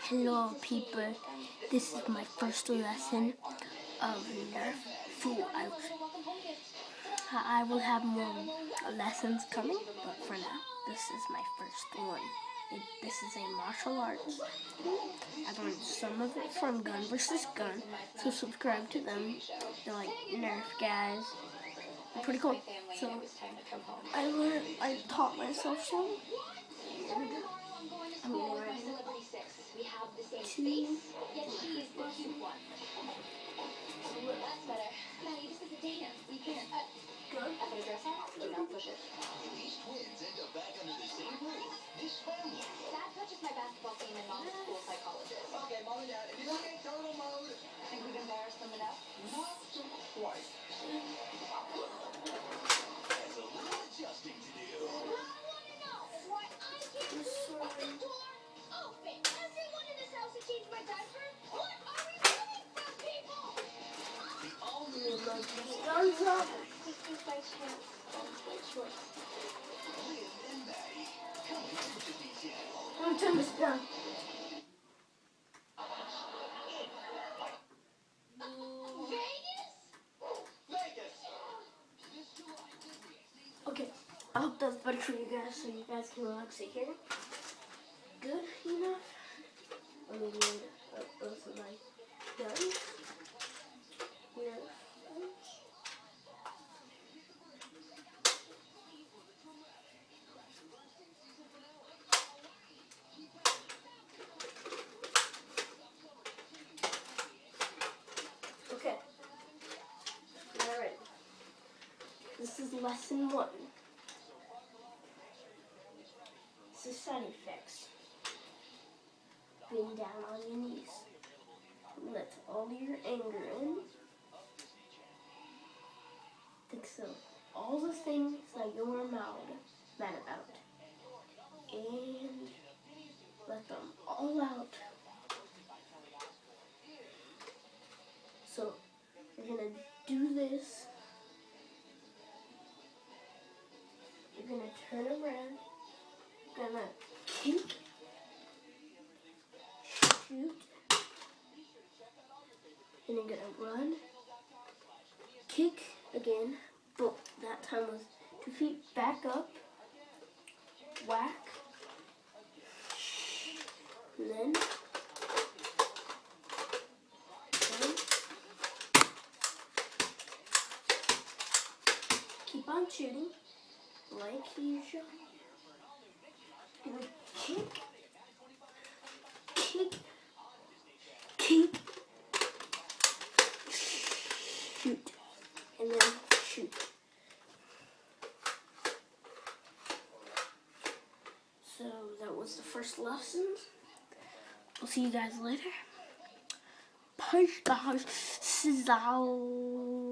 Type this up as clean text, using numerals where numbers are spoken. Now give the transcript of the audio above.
Hello people, this is my first lesson of Nerf Fool. I will have more lessons coming, but for now, this is my first one. This is a martial arts. I've learned some of it from Gun vs. Gun, so subscribe to them. They're like Nerf guys. They're pretty cool. So I taught myself some. I'm gonna write We have the same two. space, yet she's the cute one. That's better. Maddie, this is a dance. We can't. Good. I put a dress on? Do not push it. These twins end up back under the same roof. This family. Dad touches my basketball game and mom's a school psychologist. Okay, Mom and Dad, if you look at turtle mode. Think we've embarrassed them enough? Not quite. There's a little adjusting to do. I want to know why I can't leave my door open. Everyone in this house has changed my diaper. What are we doing for people? The all-new Guns up. This is my chance. My choice. Liz and Maddie coming to Disney Channel. Let me turn this down. Vegas. Okay, I hope that's better for you guys, so you guys can relax it here. Good enough. Let me read those are my guns. Nerf guns. Okay. Alright. This is lesson 1. This is sound effects. Being down on your knees. Let all your anger in. Think so. All the things that you're mad about. And let them all out. So, you're gonna do this. You're gonna turn around. You're gonna kick. Shoot. And you're gonna run. Kick again. But that time was 2 feet back up. Whack. And then. Keep on shooting. Like usual. Gonna kick. Kick. Kick. Shoot. And then shoot. So that was the first lesson. I'll see you guys later. Punch the house. Sizzle.